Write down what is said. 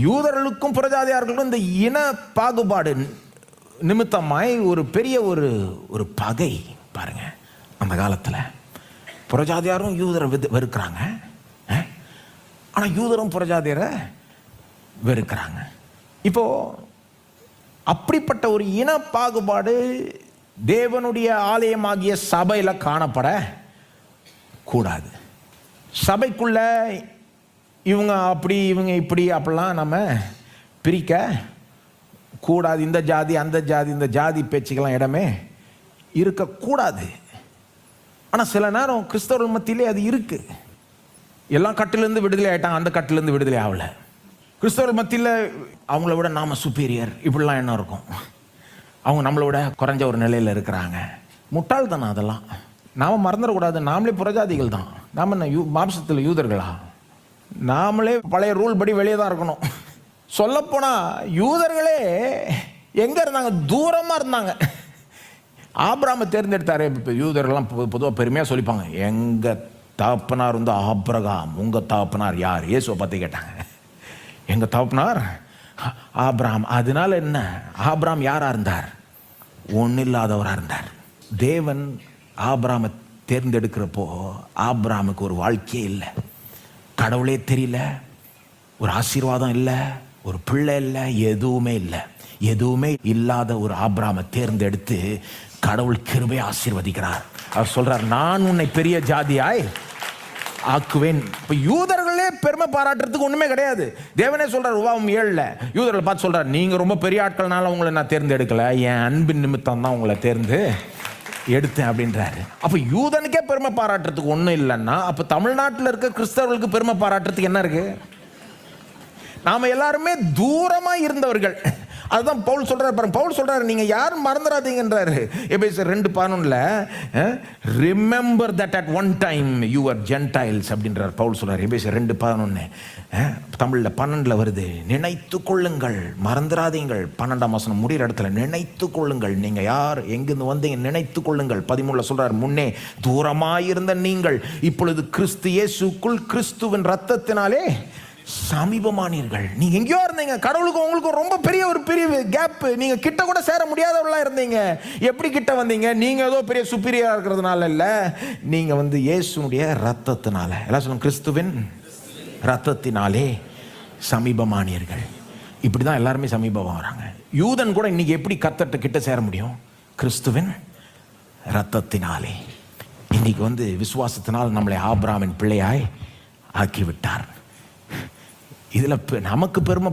யூதர்களுக்கும் புறஜாதியார்களுக்கும் இந்த இன பாகுபாடு நிமித்தமாய் ஒரு பெரிய ஒரு பகை பாருங்க. அந்த காலத்தில் புறஜாதியாரும் யூதரை வெறுக்கிறாங்க, ஆனால் யூதரும் புறஜாதியரை வெறுக்கிறாங்க. இப்போ அப்படிப்பட்ட ஒரு இன பாகுபாடு தேவனுடைய ஆலயமாகிய சபையில் காணப்பட கூடாது. சபைக்குள்ள இவங்க அப்படி இவங்க இப்படி அப்படிலாம் நம்ம பிரிக்க கூடாது. இந்த ஜாதி அந்த ஜாதி, இந்த ஜாதி பேச்சுக்கெல்லாம் இடமே இருக்கக்கூடாது. ஆனால் சில நேரம் கிறிஸ்தவர்கள் மத்தியிலே அது இருக்கு. எல்லாம் கட்டிலேருந்து விடுதலை ஆயிட்டாங்க, அந்த கட்டிலேருந்து விடுதலை ஆகல. கிறிஸ்தவர்கள் மத்தியில் அவங்கள விட நாம சுப்பீரியர் இப்படிலாம் என்ன இருக்கும், அவங்க நம்மளை விட குறைஞ்ச ஒரு நிலையில் இருக்கிறாங்க. முட்டாள் தானே அதெல்லாம். நாம் மறந்துடக்கூடாது, நாமளே புறஜாதிகள் தான். நாம் என்ன மாம்சத்தில் யூதர்களா? நாமளே பழைய ரூல் படி வெளியே தான் இருக்கணும். சொல்லப்போனால் யூதர்களே எங்கே இருந்தாங்க? தூரமாக இருந்தாங்க. ஆபிரகாமை தேர்ந்தெடுத்தாரு. இப்போ யூதர்கள்லாம் பொதுவாக பெருமையாக சொல்லிப்பாங்க, எங்கள் தகப்பனார் வந்து ஆபிரகாம். உங்கள் தகப்பனார் யார்? இயேசுவை பற்றி கேட்டாங்க. எங்கள் தகப்பனார் ஆபிரகாம். அதனால என்ன? ஆபிரகாம் யாராக இருந்தார்? ஒன்றும் இல்லாதவராக இருந்தார். தேவன் ஆபிரகாமை தேர்ந்தெடுக்கிறப்போ ஆபிரகாமுக்கு ஒரு வாழ்க்கையே இல்லை, கடவுளே தெரியல, ஒரு ஆசீர்வாதம் இல்லை, ஒரு பிள்ளை இல்லை, எதுவுமே இல்லை. எதுவுமே இல்லாத ஒரு ஆபிரகாமை தேர்ந்தெடுத்து கடவுள் கிருபையை ஆசீர்வதிக்கிறார். அவர் சொல்றார், நான் உன்னை பெரிய ஜாதியாய் ஆக்குவேன். இப்போ யூதர்களே பெருமை பாராட்டுறதுக்கு ஒண்ணுமே கிடையாது. தேவனே சொல்றார் உபாகமம் 7 யூதர்களை பார்த்து சொல்றார், நீங்க ரொம்ப பெரிய ஆட்கள்னால உங்களை நான் தேர்ந்தெடுக்கல, என் அன்பின் நிமித்தம் தான் உங்களை தேர்ந்து எடுத்தேன் அப்படின்றாரு. அப்ப யூதனுக்கே பெருமை பாராட்டுறதுக்கு ஒண்ணும் இல்லைன்னா அப்ப தமிழ்நாட்டில் இருக்க கிறிஸ்தவர்களுக்கு பெருமை பாராட்டுறதுக்கு என்ன இருக்கு? நாம எல்லாருமே தூரமா இருந்தவர்கள். அதுதான் பவுல் சொல்றாரு பாருங்க. பவுல் சொல்றாரு, நீங்க யாரும் மறந்துடாதீங்கன்றாரு. எபேசியர் 2:11 remember that at one time you are Gentiles அப்படின்றார் பவுல் சொல்றாரு. எபேசியர் 2:11 தமிழ்ல 12 வருது. நினைத்து கொள்ளுங்கள், மறந்துடாதீங்கள். 12ஆம் வசனம் முடிகிற இடத்துல நினைத்து கொள்ளுங்கள், நீங்க யார், எங்கிருந்து வந்தீங்க நினைத்து கொள்ளுங்கள். 13 சொல்றாரு, முன்னே தூரமாயிருந்த நீங்கள் இப்பொழுது கிறிஸ்து இயேசுக்குள் கிறிஸ்துவின் ரத்தத்தினாலே சமீபமானீர்கள். நீங்க எங்கேயோ இருந்தீங்க, கடவுளுக்கும் உங்களுக்கும் ரொம்ப பெரிய ஒரு கேப். நீங்க கிட்ட கூட சேர முடியாதவர்களா இருந்தீங்க. எப்படி கிட்ட வந்தீங்க? நீங்க ஏதோ பெரிய சுப்பீரியரா இருக்கிறதுனால இல்ல, நீங்க வந்து இயேசுனுடைய ரத்தத்தினால, எல்லாம் சொல்லுங்க, கிறிஸ்துவின் ரத்தத்தினாலே சமீபமானீர்கள். இப்படிதான் எல்லாருமே சமீபமா வராங்க. யூதன் கூட இன்னைக்கு எப்படி கர்த்தர்ட்ட கிட்ட சேர முடியும்? கிறிஸ்துவின் ரத்தத்தினாலே. இன்னைக்கு வந்து விசுவாசத்தினால் நம்மளை ஆபிரகாமின் பிள்ளையாய் ஆக்கிவிட்டார். இதுல நமக்கு பெருமை